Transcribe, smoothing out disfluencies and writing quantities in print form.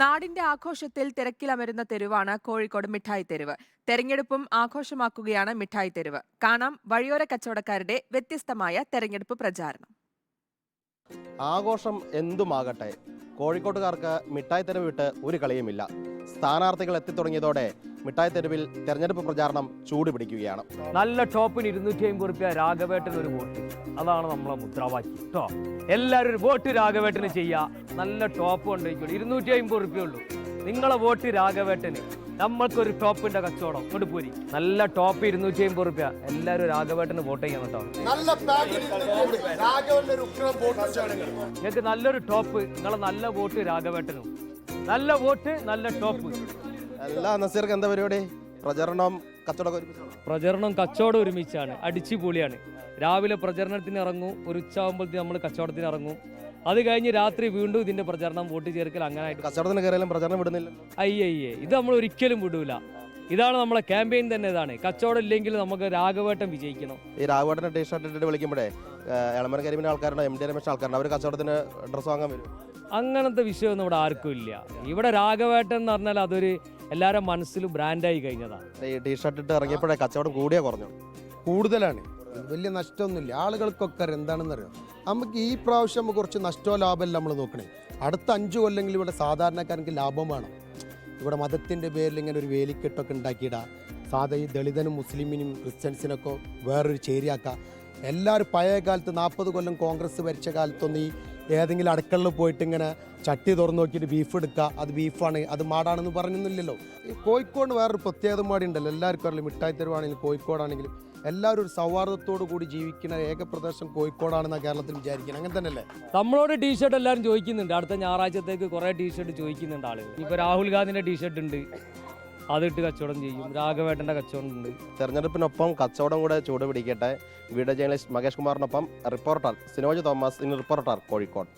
നാടിന്റെ ആഘോഷത്തിൽ തിരക്കിലമരുന്ന തെരുവാണ് കോഴിക്കോട് മിഠായി തെരുവ്. തെരഞ്ഞെടുപ്പും ആഘോഷമാക്കുകയാണ് മിഠായി തെരുവ്. കാണാം വഴിയോര കച്ചവടക്കാരുടെ വ്യത്യസ്തമായ തെരഞ്ഞെടുപ്പ് പ്രചാരണം. ആഘോഷം എന്തുമാകട്ടെ, കോഴിക്കോട്ടുകാർക്ക് മിഠായി തെരുവ് വിട്ട് ഒരു കളിയുമില്ല. സ്ഥാനാർത്ഥികൾ എത്തിത്തുടങ്ങിയതോടെ മിഠായി തെരുവിൽ തെരഞ്ഞെടുപ്പ് പ്രചാരണം ചൂടുപിടിക്കുകയാണ്. നല്ല ടോപ്പിന് 250 രൂപ രാഘവേട്ടന് ഒരു വോട്ട്, അതാണ് നമ്മളെ മുദ്രാവാക്യം കേട്ടോ. എല്ലാവരും ഒരു വോട്ട് രാഘവേട്ടന് ചെയ്യുക. നല്ല ടോപ്പ് കൊണ്ടിരിക്കും, 250 രൂപയേ ഉള്ളൂ. നിങ്ങളെ വോട്ട് രാഘവേട്ടന്. നമ്മൾക്കൊരു ടോപ്പിന്റെ കച്ചവടം കൊണ്ട് പോരി. നല്ല ടോപ്പ് 250 രൂപ. എല്ലാവരും രാഘവേട്ടന് വോട്ട് ചെയ്യണം കേട്ടോ. നിങ്ങൾക്ക് നല്ലൊരു ടോപ്പ്, നിങ്ങളെ നല്ല വോട്ട് രാഘവേട്ടനും. നല്ല വോട്ട്, നല്ല ടോപ്പ്. എല്ലാ നസീർക്ക് എന്താ പരിപാടി? പ്രചരണം കച്ചവടം ഒരുമിച്ചാണ്, അടിച്ചുപൊളിയാണ്. രാവിലെ പ്രചരണത്തിന് ഇറങ്ങും, ഒരു ഉച്ചയാകുമ്പോഴത്തേക്ക് നമ്മൾ കച്ചവടത്തിന് ഇറങ്ങും. അത് കഴിഞ്ഞ് രാത്രി വീണ്ടും ഇതിന്റെ പ്രചരണം, വോട്ട് ചേർക്കൽ, അങ്ങനെ കച്ചവടത്തിന് കയറിയാലും പ്രചരണം വിടുന്നില്ല. അയ്യേ, ഇത് നമ്മൾ ഒരിക്കലും വിടൂല. ഇതാണ് നമ്മളെ ക്യാമ്പയിൻ തന്നെ. ഇതാണ് കച്ചവടം ഇല്ലെങ്കിൽ നമുക്ക് രാഘവേട്ടൻ വിജയിക്കണം. ഈ രാഘവേട്ടൻ ടീഷർട്ട് ഇട്ടിട്ട് വിളിക്കുമ്പോഴേ എളമൻ കരിമിന്റെ ആൾക്കാരുണ്ടോ, എം ഡി രമേശ് ആൾക്കാരുണ്ടോ, അവർ കച്ചവടത്തിന് ഡ്രസ്സ് വാങ്ങാൻ വരും? അങ്ങനത്തെ വിഷയമൊന്നും ഇവിടെ ആർക്കും ഇല്ല. ഇവിടെ രാഘവേട്ടൻ എന്ന് പറഞ്ഞാൽ അതൊരു എല്ലാവരുടെ മനസ്സിലും ബ്രാൻഡായി കഴിഞ്ഞതാണ്. ഈ ടീഷർട്ട് ഇട്ട് ഇറങ്ങിയപ്പോഴേ കച്ചവടം കൂടിയാ കുറഞ്ഞു? കൂടുതലാണ്. വലിയ നഷ്ടമൊന്നുമില്ല. ആളുകൾക്കൊക്കെ എന്താണെന്നറിയാം, നമുക്ക് ഈ പ്രാവശ്യം നമുക്ക് കുറച്ച് നഷ്ടമോ ലാഭമല്ല നമ്മൾ നോക്കണേ. അടുത്ത 5 കൊല്ലെങ്കിലും ഇവിടെ സാധാരണക്കാർക്ക് ലാഭം വേണം. ഇവിടെ മതത്തിൻ്റെ പേരിൽ ഇങ്ങനെ ഒരു വേലിക്കെട്ടൊക്കെ ഉണ്ടാക്കിയിടാം. ഈ ദളിതനും മുസ്ലിമിനും ക്രിസ്ത്യൻസിനൊക്കെ വേറൊരു ചേരിയാക്കാം. എല്ലാവരും പഴയ കാലത്ത് 40 കൊല്ലം കോൺഗ്രസ് ഭരിച്ച കാലത്തൊന്നും ഈ ഏതെങ്കിലും അടുക്കളയിൽ പോയിട്ട് ഇങ്ങനെ ചട്ടി തുറന്നു നോക്കിയിട്ട് ബീഫ് എടുക്കുക, അത് ബീഫാണ്, അത് മാടാണെന്ന് പറഞ്ഞൊന്നുമില്ലല്ലോ. ഈ കോഴിക്കോട് വേറൊരു പ്രത്യേകത മാടി ഉണ്ടല്ലോ. എല്ലാവർക്കും അറിയില്ല, മിഠായി തെരുവാണെങ്കിലും കോഴിക്കോടാണെങ്കിലും എല്ലാവരും ഒരു സൗഹാർദ്ദത്തോടു കൂടി ജീവിക്കുന്ന ഏക പ്രദേശം കോഴിക്കോടാണെന്നാണ് കേരളത്തിൽ വിചാരിക്കുന്നത്. അങ്ങനെ തന്നെയല്ലേ? നമ്മളോട് ടീഷർട്ട് എല്ലാവരും ചോദിക്കുന്നുണ്ട്. അടുത്ത ഞായറാഴ്ചത്തേക്ക് കുറേ ടീഷർട്ട് ചോദിക്കുന്നുണ്ട് ആളുകൾ. ഇപ്പോൾ രാഹുൽ ഗാന്ധിൻ്റെ ടീഷർട്ട് ഉണ്ട്, അതിട്ട് കച്ചവടം ചെയ്യും. രാഘവേട്ടൻ്റെ കച്ചവടം ഉണ്ട്. തെരഞ്ഞെടുപ്പിനൊപ്പം കച്ചവടം കൂടെ ചൂട് പിടിക്കട്ടെ. വീഡിയോ ജേർണലിസ്റ്റ് മകേഷ് കുമാറിനൊപ്പം reporter Sinoj Thomas, reporter Kozhikode.